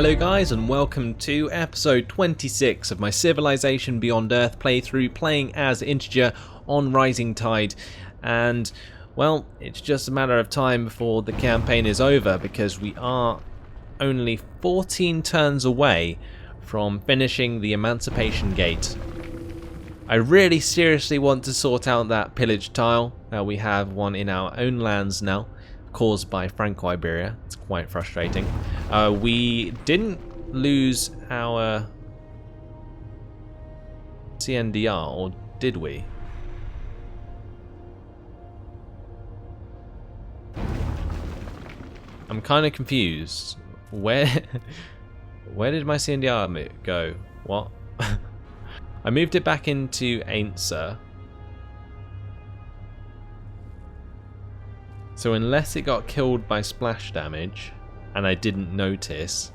Hello guys, and welcome to episode 26 of my Civilization Beyond Earth playthrough, playing as Integer on Rising Tide. And well, it's just a matter of time before the campaign is over, because we are only 14 turns away from finishing the Emancipation Gate. I really seriously want to sort out that pillage tile. We have one in our own lands now, caused by Franco-Iberia. It's quite frustrating. We didn't lose our CNDR, or did we? I'm kind of confused. Where did my CNDR go? What? I moved it back into Aner. So unless it got killed by splash damage, and I didn't notice,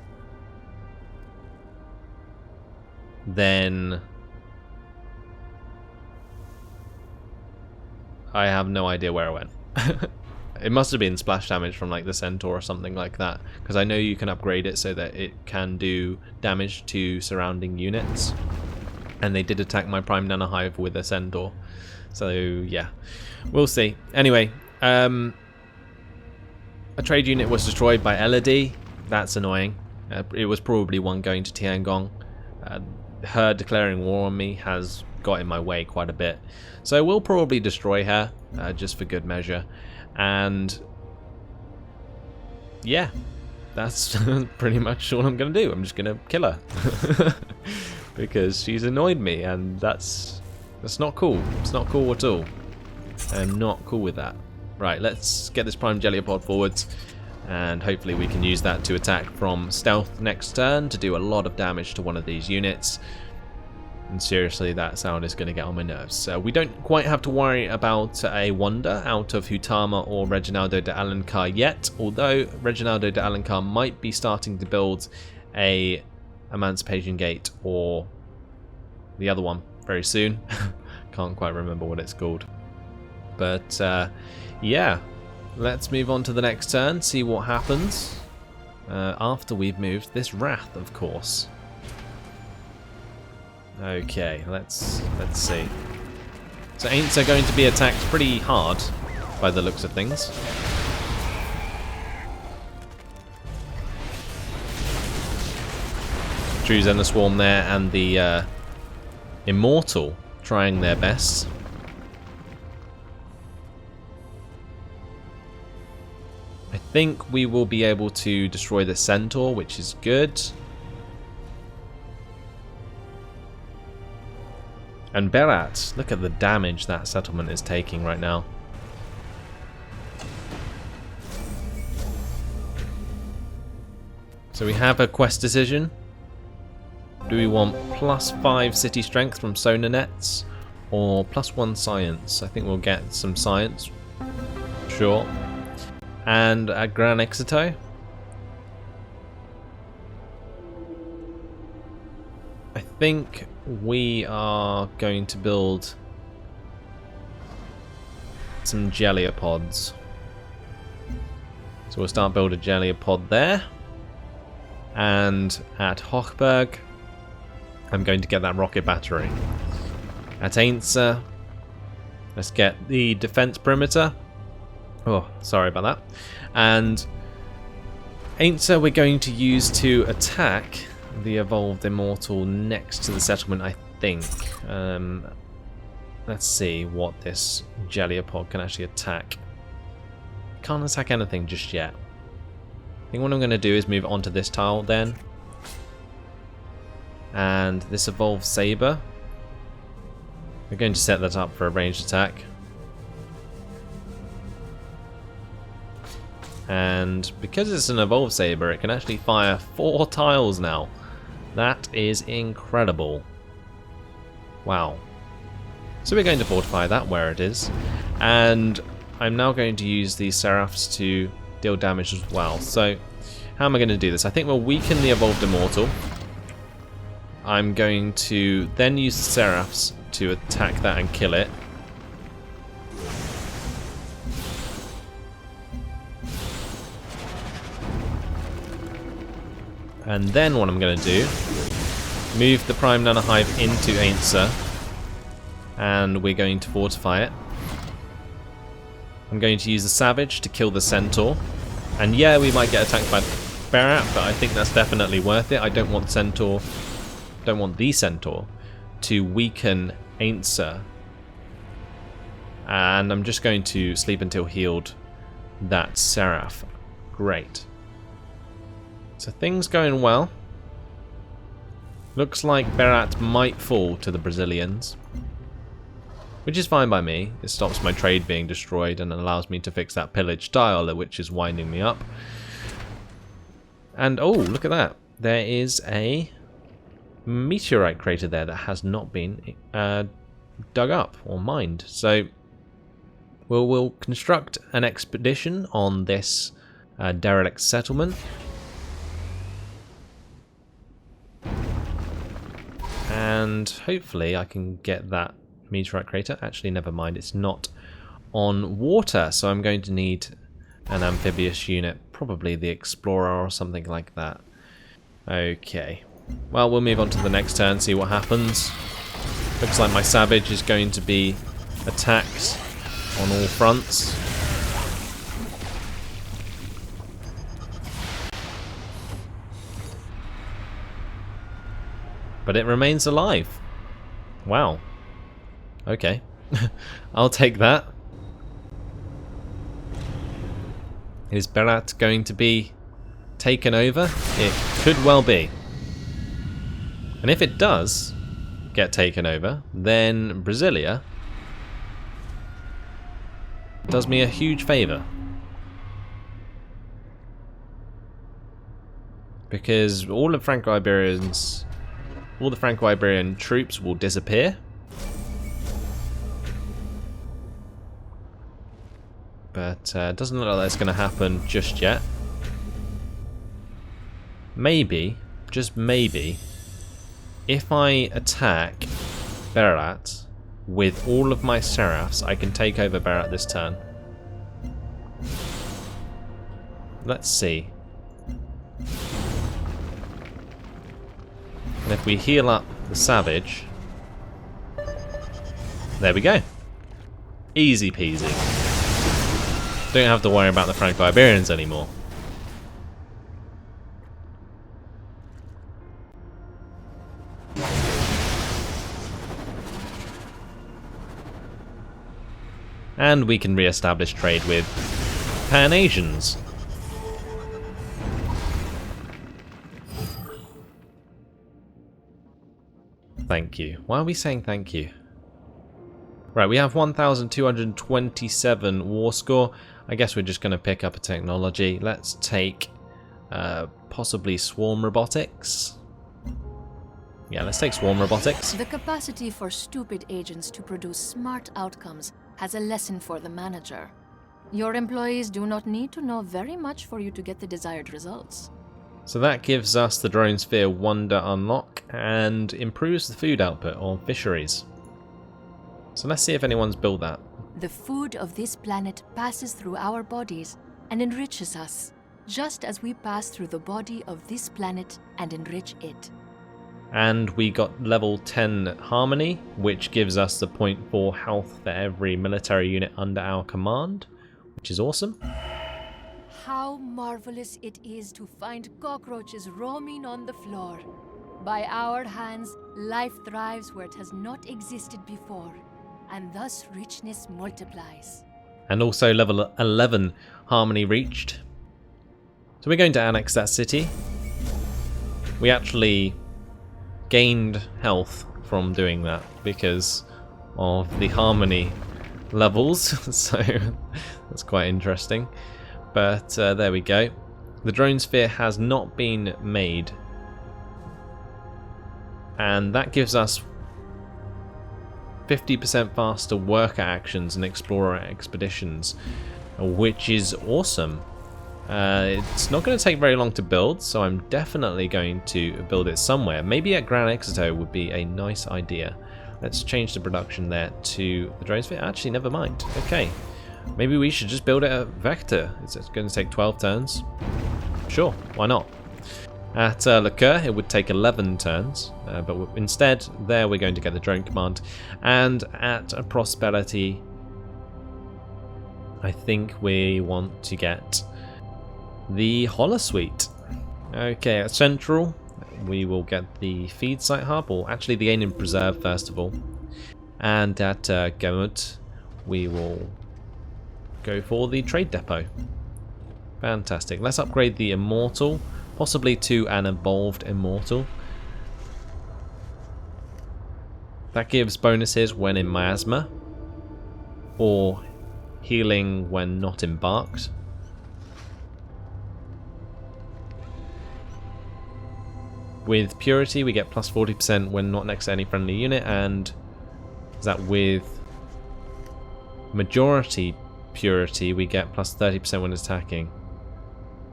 then I have no idea where it went. It must have been splash damage from like the centaur or something like that, because I know you can upgrade it so that it can do damage to surrounding units. And they did attack my Prime Nana Hive with a centaur. So yeah, we'll see. Anyway, a trade unit was destroyed by Elodie. That's annoying. It was probably one going to Tiangong. Her declaring war on me has got in my way quite a bit. So we'll probably destroy her, just for good measure. And yeah, that's pretty much all I'm going to do. I'm just going to kill her. Because she's annoyed me, and that's not cool. It's not cool at all. I'm not cool with that. Right, let's get this Prime Jellypod forwards, and hopefully we can use that to attack from stealth next turn to do a lot of damage to one of these units. And seriously, that sound is going to get on my nerves. So we don't quite have to worry about a wonder out of Hutama or Reginaldo de Alencar yet, although Reginaldo de Alencar might be starting to build a Emancipation Gate or the other one very soon. Can't quite remember what it's called. But yeah, let's move on to the next turn, see what happens after we've moved this Wrath, of course. Okay, let's see. So Aints are going to be attacked pretty hard by the looks of things. Drew's and the Swarm there, and the Immortal trying their best. I think we will be able to destroy the Centaur, which is good. And Barat, look at the damage that settlement is taking right now. So we have a quest decision. Do we want +5 city strength from sonar nets, or +1 science? I think we'll get some science. Sure. And a Gran Exito. I think we are going to build some Jellypods. So we'll start building a Jellypod there. And at Hochberg, I'm going to get that rocket battery. At Ainsa, let's get the defense perimeter. Oh, sorry about that. And Ainsa we're going to use to attack the Evolved Immortal next to the settlement, I think. Let's see what this Jellypod can actually attack. Can't attack anything just yet. I think what I'm going to do is move onto this tile then. And this Evolved Saber, we're going to set that up for a ranged attack. And because it's an Evolved Saber, it can actually fire 4 tiles now. That is incredible. Wow. So we're going to fortify that where it is. And I'm now going to use these Seraphs to deal damage as well. So how am I going to do this? I think we'll weaken the Evolved Immortal. I'm going to then use the Seraphs to attack that and kill it. And then what I'm going to do, move the Prime Nanohive into Ainsa, and we're going to fortify it. I'm going to use the Savage to kill the Centaur. And yeah, we might get attacked by Barat, but I think that's definitely worth it. I don't want the Centaur to weaken Ainsa. And I'm just going to sleep until healed that Seraph. Great. So things going well. Looks like Barat might fall to the Brazilians, which is fine by me. It stops my trade being destroyed and allows me to fix that pillage tile, which is winding me up. And oh, look at that. There is a meteorite crater there that has not been dug up or mined. So we'll construct an expedition on this derelict settlement. And hopefully I can get that meteorite crater. Actually, never mind, it's not on water, so I'm going to need an amphibious unit, probably the Explorer or something like that. Okay, well, we'll move on to the next turn, see what happens. Looks like my Savage is going to be attacked on all fronts. But it remains alive. Wow. Okay. I'll take that. Is Barat going to be taken over? It could well be. And if it does get taken over, then Brasilia does me a huge favour. Because all the Franco-Iberian troops will disappear. But it doesn't look like that's going to happen just yet. Maybe, just maybe, if I attack Barat with all of my Seraphs, I can take over Barat this turn. Let's see. And if we heal up the Savage, there we go. Easy peasy. Don't have to worry about the Franco-Iberians anymore. And we can re-establish trade with Pan-Asians. Thank you. Why are we saying thank you? Right, we have 1,227 war score. I guess we're just going to pick up a technology. Let's take possibly swarm robotics. Yeah, let's take swarm robotics. The capacity for stupid agents to produce smart outcomes has a lesson for the manager. Your employees do not need to know very much for you to get the desired results. So that gives us the Drone Sphere Wonder unlock and improves the food output of fisheries. So let's see if anyone's built that. The food of this planet passes through our bodies and enriches us, just as we pass through the body of this planet and enrich it. And we got level 10 Harmony, which gives us the 0.4 health for every military unit under our command, which is awesome. How marvelous it is to find cockroaches roaming on the floor. By our hands, life thrives where it has not existed before, and thus richness multiplies. And also level 11 Harmony reached. So we're going to annex that city. We actually gained health from doing that because of the Harmony levels, so that's quite interesting. But there we go. The drone sphere has not been made, and that gives us 50% faster worker actions and explorer expeditions, which is awesome. It's not going to take very long to build, so I'm definitely going to build it somewhere. Maybe at Gran Exito would be a nice idea. Let's change the production there to the drone sphere. Actually, never mind. Okay, maybe we should just build it at Vector. It's going to take 12 turns. Sure, why not? At Liqueur, it would take 11 turns, but instead, there we're going to get the drone command. And at Prosperity, I think we want to get the Holosuite. Okay, at Central, we will get the feed site hub, or actually the Aner Preserve first of all. And at Gamut, we will go for the trade depot. Fantastic. Let's upgrade the Immortal, possibly to an Evolved Immortal. That gives bonuses when in Miasma, or healing when not embarked. With Purity, we get plus 40% when not next to any friendly unit, and is that with Majority Purity, we get plus 30% when attacking.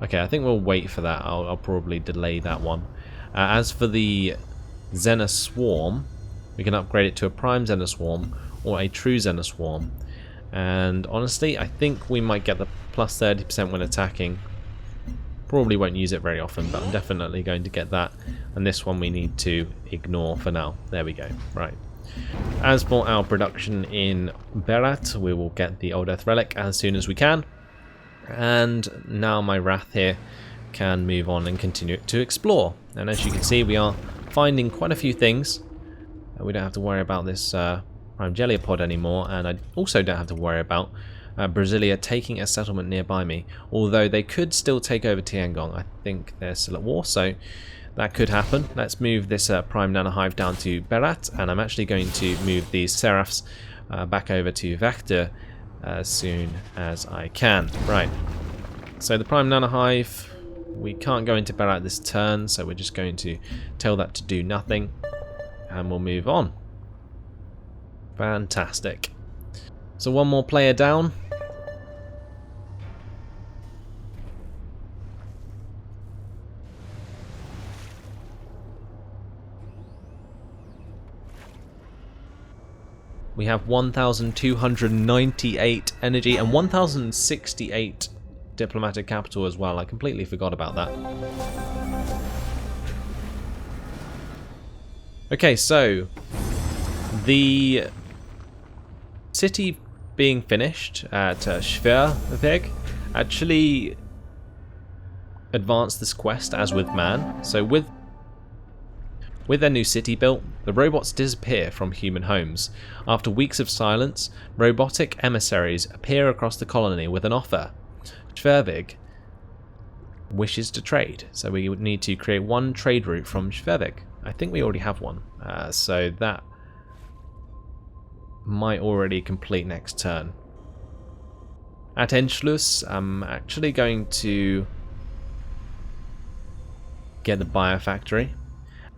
Okay, I think we'll wait for that. I'll probably delay that one. As for the Xena Swarm, we can upgrade it to a Prime Xena Swarm or a True Xena Swarm. And honestly, I think we might get the plus 30% when attacking. Probably won't use it very often, but I'm definitely going to get that. And this one we need to ignore for now. There we go. Right. As for our production in Barat, we will get the Old Earth Relic as soon as we can. And now my Wrath here can move on and continue to explore. And as you can see, we are finding quite a few things. We don't have to worry about this Prime Geliopod anymore, and I also don't have to worry about Brasilia taking a settlement nearby me, although they could still take over Tiangong. I think they're still at war, so that could happen. Let's move this Prime Nanohive down to Barat, and I'm actually going to move these Seraphs back over to Vector as soon as I can. Right, so the Prime Nanohive, we can't go into Barat this turn, so we're just going to tell that to do nothing, and we'll move on. Fantastic. So one more player down. We have 1,298 energy and 1,068 diplomatic capital as well. I completely forgot about that. Okay, so the city being finished at Schwerweg actually advanced this quest as with man. So with their new city built, the robots disappear from human homes. After weeks of silence, robotic emissaries appear across the colony with an offer. Schwerweg wishes to trade, so we would need to create one trade route from Schwerweg. I think we already have one, so that might already complete next turn. At Entschluss, I'm actually going to get the Biofactory.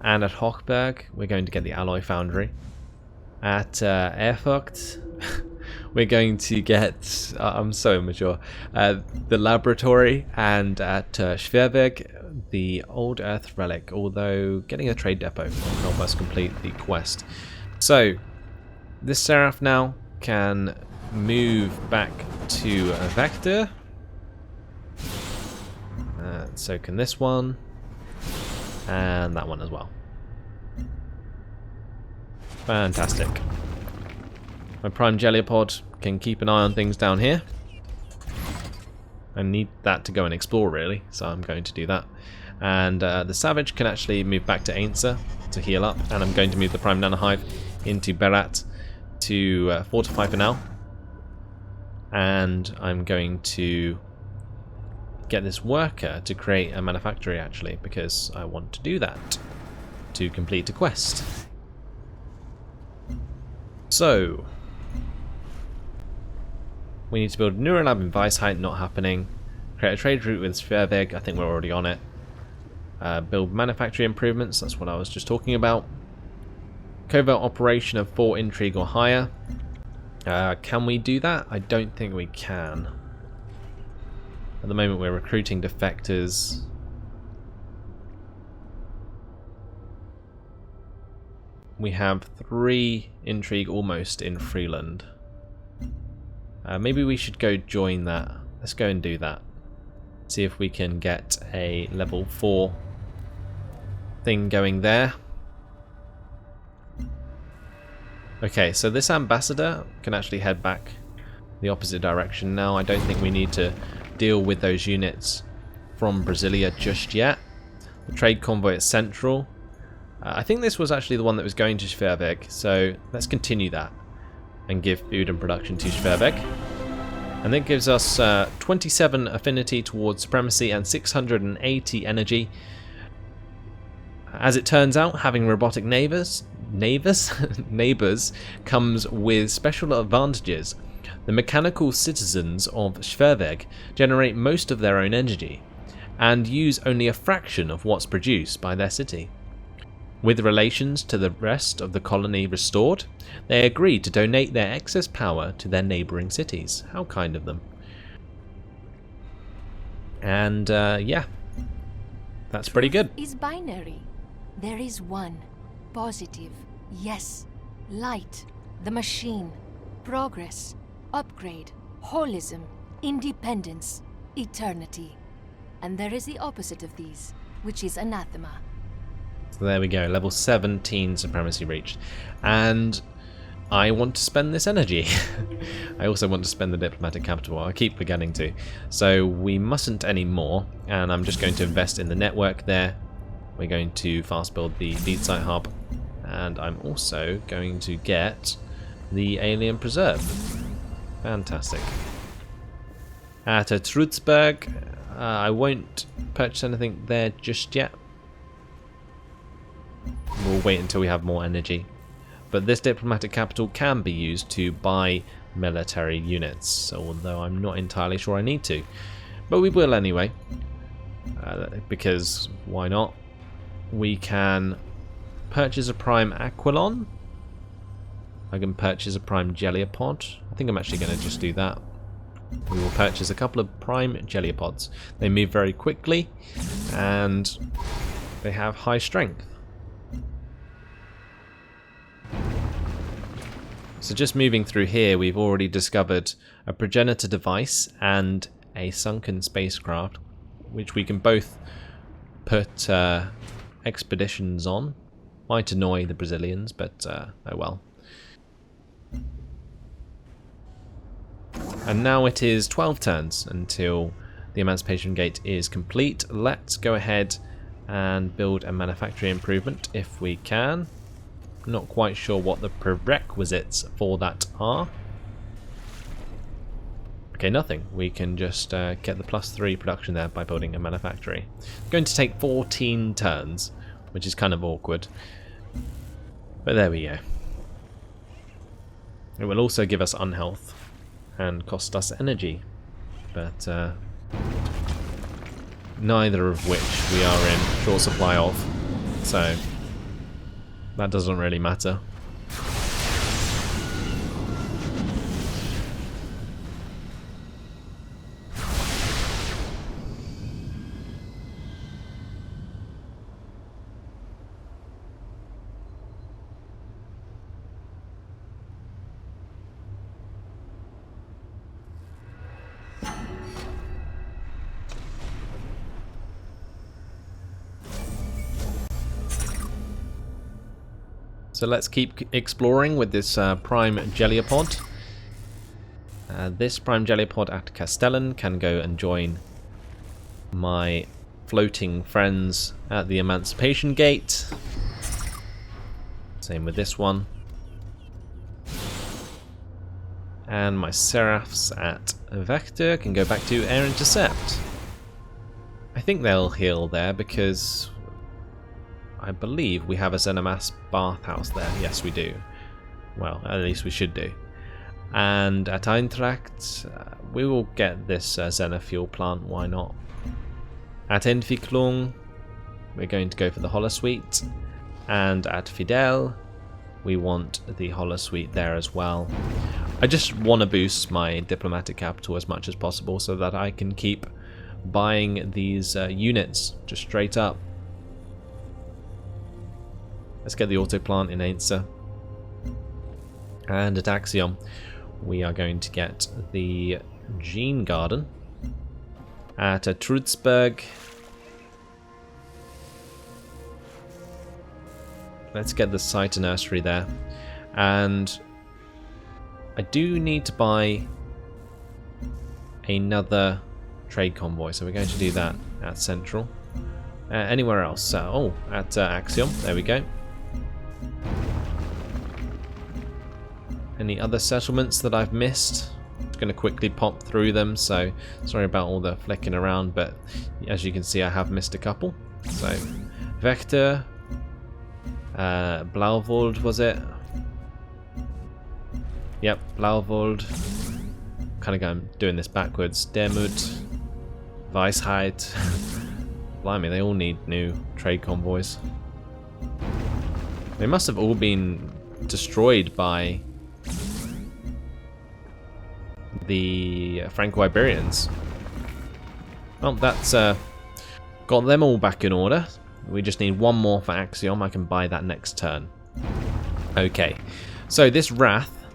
And at Hochberg, we're going to get the Alloy Foundry. At Erfurt, we're going to get, I'm so immature, the Laboratory. And at Schwerweg, the Old Earth Relic, although getting a trade depot will help us complete the quest. So, this Seraph now can move back to Vector. So can this one. And that one as well. Fantastic. My Prime Geliopod can keep an eye on things down here. I need that to go and explore really, so I'm going to do that. And the Savage can actually move back to Ainsa to heal up, and I'm going to move the Prime Nanohive into Barat to fortify for now. And I'm going to get this worker to create a manufactory actually, because I want to do that to complete a quest. So we need to build a Neurolab in Weisheit, not happening. Create a trade route with Schwerweg, I think we're already on it. Build manufacturing improvements, that's what I was just talking about. Covert operation of 4 intrigue or higher. Can we do that? I don't think we can. At the moment we're recruiting defectors. We have 3 intrigue almost in Freeland. Maybe we should go join that. Let's go and do that. See if we can get a level 4 thing going there. Okay, so this ambassador can actually head back the opposite direction now. I don't think we need to deal with those units from Brasilia just yet. The trade convoy at Central. I think this was actually the one that was going to Schwerweg, so let's continue that and give food and production to Schwerweg. And that gives us 27 affinity towards Supremacy and 680 energy. As it turns out, having robotic neighbours comes with special advantages. The mechanical citizens of Schwerweg generate most of their own energy and use only a fraction of what's produced by their city. With relations to the rest of the colony restored, they agreed to donate their excess power to their neighbouring cities. How kind of them. And yeah, that's pretty good. Is binary. There is one. Positive. Yes. Light. The machine. Progress. Upgrade. Holism. Independence. Eternity. And there is the opposite of these, which is anathema. So there we go, level 17 supremacy reached. And I want to spend this energy. I also want to spend the diplomatic capital. I keep forgetting to. So we mustn't anymore, and I'm just going to invest in the network there. We're going to fast build the feed site hub, and I'm also going to get the alien preserve. Fantastic. At Trutzburg, I won't purchase anything there just yet. We'll wait until we have more energy. But this diplomatic capital can be used to buy military units, although I'm not entirely sure I need to. But we will anyway, because why not? We can purchase a prime Aquilon. I can purchase a prime Jellypod. I think I'm actually going to just do that. We will purchase a couple of prime Jellyopods. They move very quickly and they have high strength. So just moving through here, we've already discovered a progenitor device and a sunken spacecraft, which we can both put expeditions on. Might annoy the Brazilians, but oh well. And now it is 12 turns until the Emancipation Gate is complete. Let's go ahead and build a manufacturing improvement if we can. Not quite sure what the prerequisites for that are. Okay, nothing. We can just get the +3 production there by building a manufactory. Going to take 14 turns, which is kind of awkward. But there we go. It will also give us unhealth and cost us energy, but neither of which we are in short supply of, so that doesn't really matter. So let's keep exploring with this prime Jellipod. This prime Jellipod at Castellan can go and join my floating friends at the Emancipation Gate. Same with this one. And my Seraphs at Vector can go back to Air Intercept. I think they'll heal there because I believe we have a Xenomass bathhouse there. Yes, we do. Well, at least we should do. And at Eintracht, we will get this Xenofuel plant. Why not? At Entwicklung, we're going to go for the Holosuite. And at Fidel, we want the Holosuite there as well. I just want to boost my diplomatic capital as much as possible so that I can keep buying these units just straight up. Let's get the auto plant in Ainsa. And at Axiom, we are going to get the Gene Garden. At Trutzburg, let's get the Cider Nursery there. And I do need to buy another trade convoy, so we're going to do that at Central. Anywhere else? At Axiom. There we go. Any other settlements that I've missed? Just going to quickly pop through them, so sorry about all the flicking around, but as you can see I have missed a couple. So, Vector, Blauvold was it? Yep, Blauvold. Kind of doing this backwards. Demut, Weisheit. Blimey, they all need new trade convoys. They must have all been destroyed by the Franco-Iberians. Well, that's got them all back in order. We just need one more for Axiom. I can buy that next turn. Okay, so this Wrath,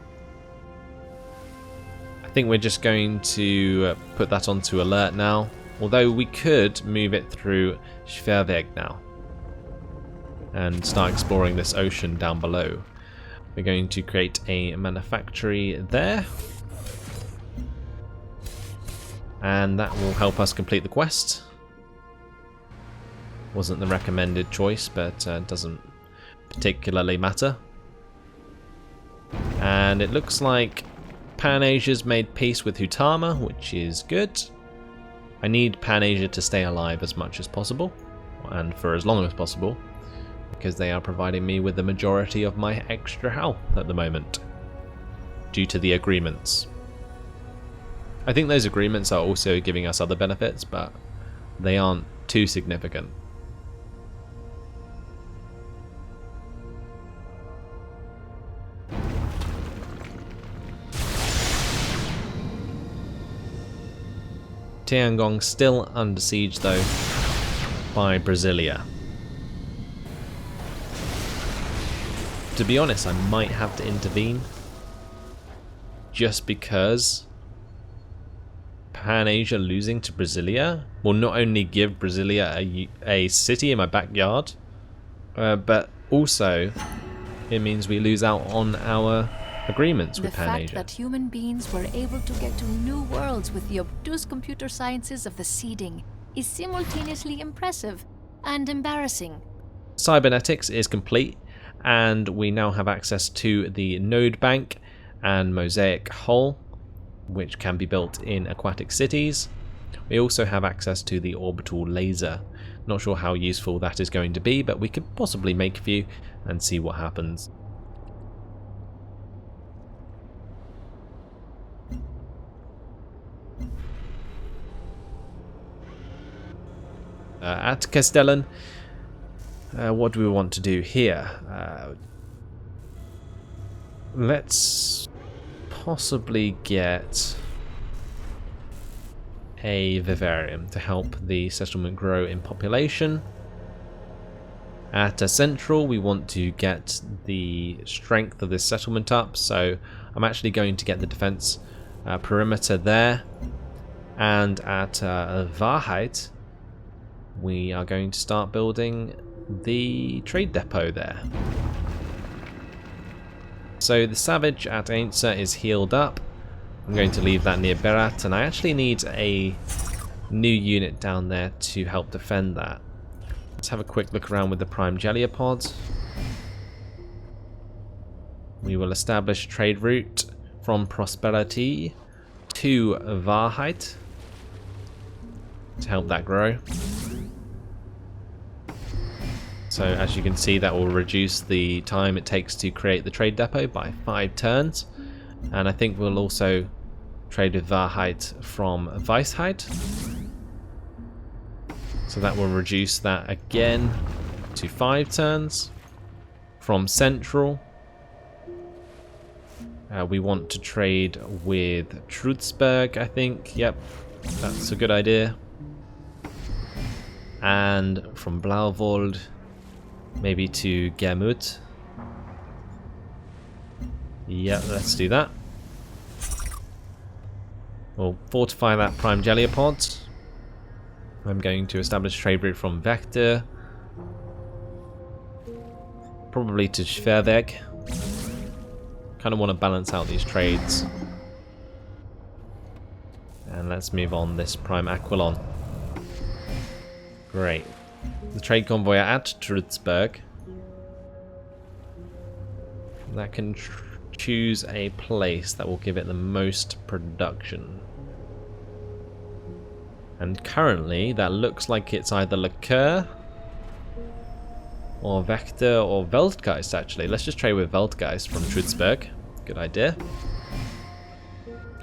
I think we're just going to put that onto alert now. Although we could move it through Schwerweg now and start exploring this ocean down below. We're going to create a manufactory there, and that will help us complete the quest. Wasn't the recommended choice, but doesn't particularly matter. And it looks like Pan-Asia's made peace with Hutama, which is good. I need Pan-Asia to stay alive as much as possible, and for as long as possible, because they are providing me with the majority of my extra health at the moment, due to the agreements. I think those agreements are also giving us other benefits, but they aren't too significant. Tiangong still under siege though by Brasilia. To be honest, I might have to intervene just because Pan-Asia losing to Brasilia will not only give Brasilia a city in my backyard, but also it means we lose out on our agreements with Pan-Asia. The fact that human beings were able to get to new worlds with the obtuse computer sciences of the seeding is simultaneously impressive and embarrassing. Cybernetics is complete, and we now have access to the node bank and mosaic hull, which can be built in aquatic cities. We also have access to the orbital laser. Not sure how useful that is going to be, but we could possibly make a few and see what happens. At Castellan, what do we want to do here? Let's possibly get a vivarium to help the settlement grow in population. At a central, we want to get the strength of this settlement up, so I'm actually going to get the defense perimeter there. And at Wahrheit, we are going to start building the trade depot there. So the Savage at Ainsa is healed up. I'm going to leave that near Barat, and I actually need a new unit down there to help defend that. Let's have a quick look around with the Prime Jellyapod. We will establish trade route from Prosperity to Wahrheit to help that grow. So as you can see, that will reduce the time it takes to create the trade depot by 5 turns. And I think we'll also trade with Wahrheit from Weisheit. So that will reduce that again to 5 turns. From Central, we want to trade with Trutzberg, I think. Yep, that's a good idea. And from Blauvold, maybe to Gemut. Yeah, let's do that. We'll fortify that Prime Jellyapod. I'm going to establish trade route from Vector. probably to Schwerweg. Kind of want to balance out these trades. And let's move on this Prime Aquilon. Great. The trade convoy at Trutzburg. That can choose a place that will give it the most production. And currently, that looks like it's either Liqueur or Vector or Weltgeist, actually. Let's just trade with Weltgeist from Trutzburg. Good idea.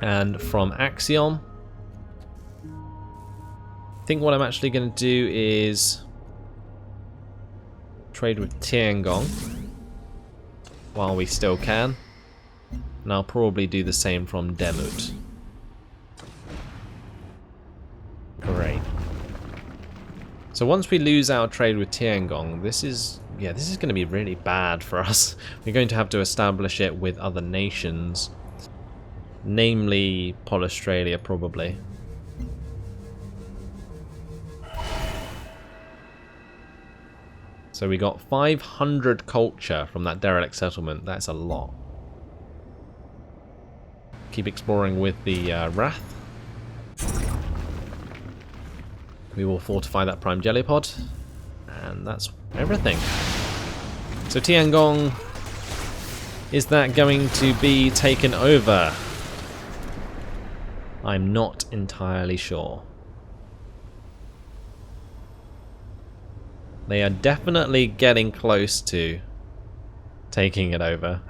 And from Axiom, I think what I'm actually going to do is trade with Tiangong while we still can. And I'll probably do the same from Demut. Great. So once we lose our trade with Tiangong, this is going to be really bad for us. We're going to have to establish it with other nations, namely Australia probably. So we got 500 culture from that derelict settlement. That's a lot. Keep exploring with the Wrath. We will fortify that Prime Jellypod. And that's everything. So Tiangong, is that going to be taken over? I'm not entirely sure. They are definitely getting close to taking it over.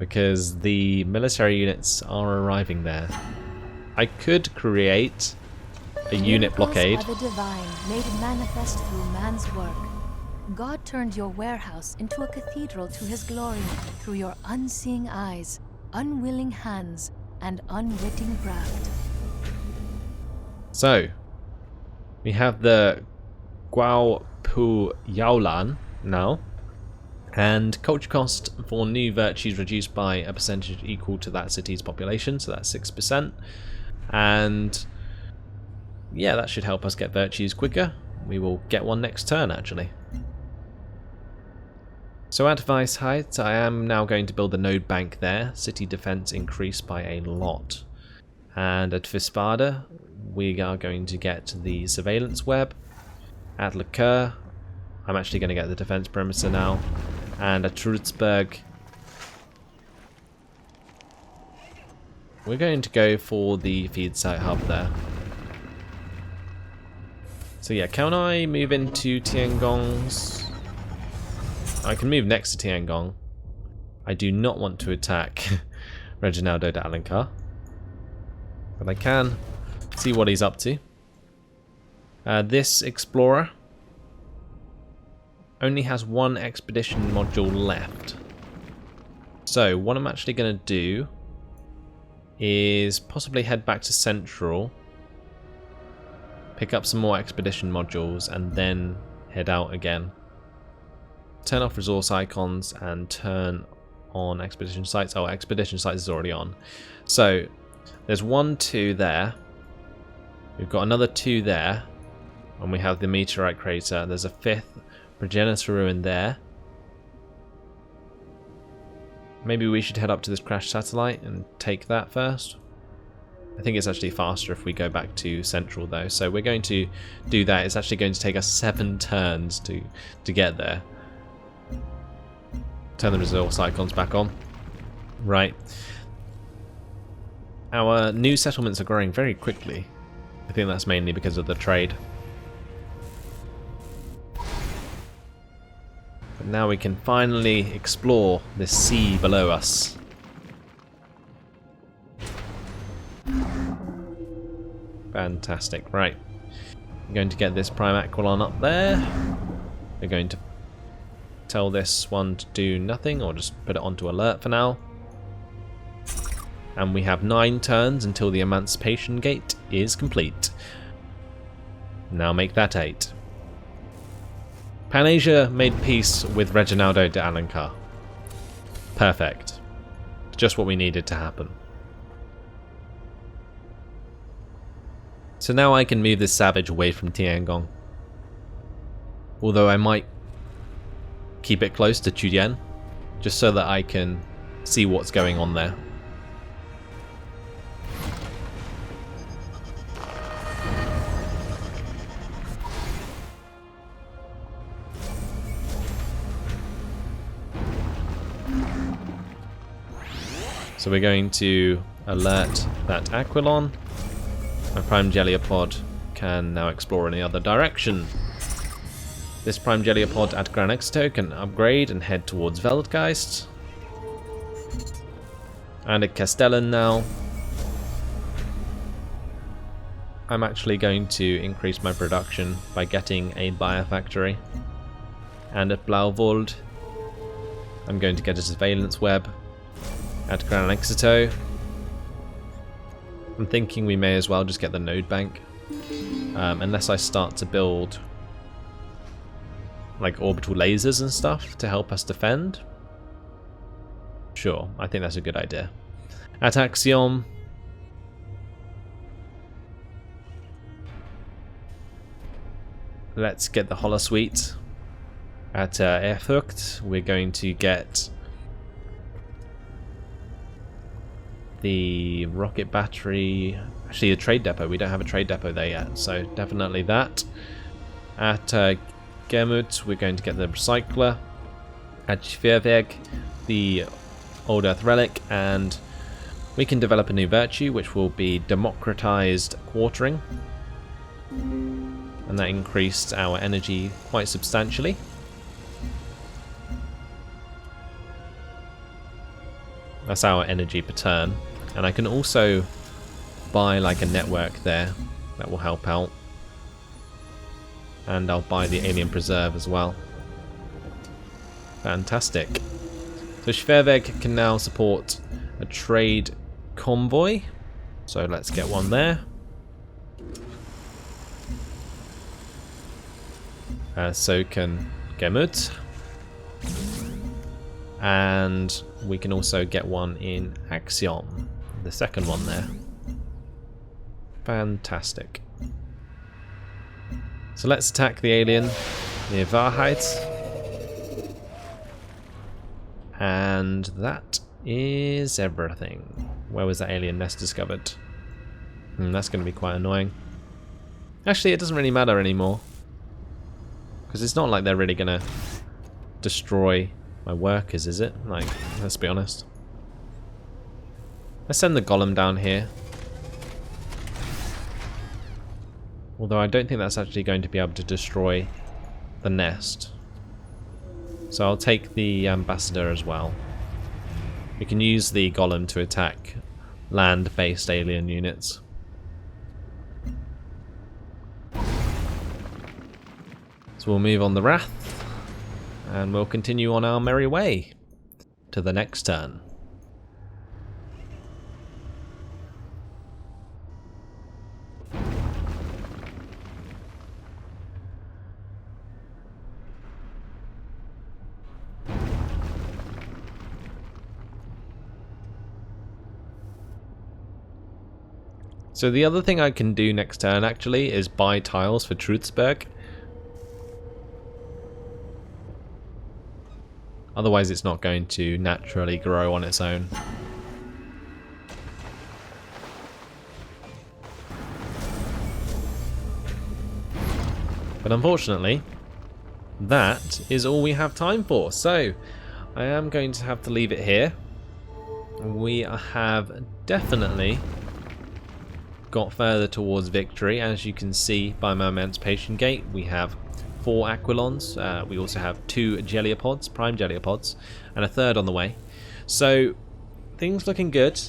Because the military units are arriving there. I could create a unit blockade. Miracles are the divine, made manifest through man's work. God turned your warehouse into a cathedral to his glory through your unseeing eyes, unwilling hands, and unwitting craft. So, we have the Guao Pu Yaolan now. And culture cost for new virtues reduced by a percentage equal to that city's population, so that's 6%. And yeah, that should help us get virtues quicker. We will get one next turn, actually. So at Weisheit, I am now going to build the node bank there. City defense increased by a lot. And at Wiesbaden, we are going to get the surveillance web. At Liqueur, I'm actually going to get the defense perimeter now. And at Trutzburg, we're going to go for the feed site hub there. So yeah, can I move into Tiangong's? I can move next to Tiangong. I do not want to attack Reginaldo de Alencar, but I can see what he's up to. This explorer only has one expedition module left. So what I'm actually going to do is possibly head back to Central, pick up some more expedition modules, and then head out again. Turn off resource icons and turn on expedition sites. Oh, expedition sites is already on. So there's 1, 2 there. We've got another 2 there. And we have the meteorite crater. There's a 5th progenitor ruin there. Maybe we should head up to this crashed satellite and take that first. I think it's actually faster if we go back to Central though. So we're going to do that. It's actually going to take us 7 turns to get there. Turn the resource icons back on. Right. Our new settlements are growing very quickly. I think that's mainly because of the trade. But now we can finally explore this sea below us. Fantastic. Right. I'm going to get this Prime Aquilon up there. We're going to tell this one to do nothing, or just put it onto alert for now. And we have 9 turns until the Emancipation Gate is complete. Now make that 8. Pan-Asia made peace with Reginaldo de Alencar. Perfect. Just what we needed to happen. So now I can move this savage away from Tiangong. Although I might keep it close to Chudian, just so that I can see what's going on there. So we're going to alert that Aquilon. My Prime Jellyapod can now explore in the other direction. This Prime Jellyapod at Gran Exito can upgrade and head towards Veldgeist. And at Castellan now. I'm actually going to increase my production by getting a Biofactory. And at Blauvold, I'm going to get a Surveillance Web. At Gran Exito, I'm thinking we may as well just get the node bank, unless I start to build like orbital lasers and stuff to help us defend. Sure, I think that's a good idea. At Axiom, let's get the Holosuite. At Erfurt, we're going to get the rocket battery, actually a trade depot. We don't have a trade depot there yet, so definitely that. At Gemut, we're going to get the recycler. At Schwerweg, the old earth relic, and we can develop a new virtue, which will be democratized quartering, and that increased our energy quite substantially. That's our energy per turn. And I can also buy like a network there that will help out. And I'll buy the alien preserve as well. Fantastic. So Schwerweg can now support a trade convoy. So let's get one there. So can Gemut. And we can also get one in Axiom, the second one there. Fantastic. So let's attack the alien near Wahrheit. And that is everything. Where was that alien nest discovered? That's going to be quite annoying. Actually, it doesn't really matter anymore, because it's not like they're really going to destroy my workers, is it? Like, let's be honest. Let's send the golem down here. Although I don't think that's actually going to be able to destroy the nest. So I'll take the ambassador as well. We can use the golem to attack land-based alien units. So we'll move on the Wrath. And we'll continue on our merry way to the next turn. So the other thing I can do next turn actually is buy tiles for Truthsburg. Otherwise it's not going to naturally grow on its own. But unfortunately, that is all we have time for. So I am going to have to leave it here. We have definitely got further towards victory. As you can see by my Emancipation Gate, we have 4 Aquilons, we also have 2 Jellyopods, Prime Jellyopods, and a third on the way. So things looking good.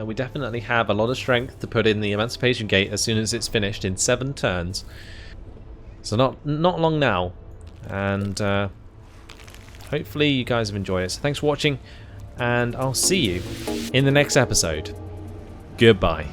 We definitely have a lot of strength to put in the Emancipation Gate as soon as it's finished in 7 turns. So not long now, and hopefully you guys have enjoyed it. So thanks for watching, and I'll see you in the next episode. Goodbye.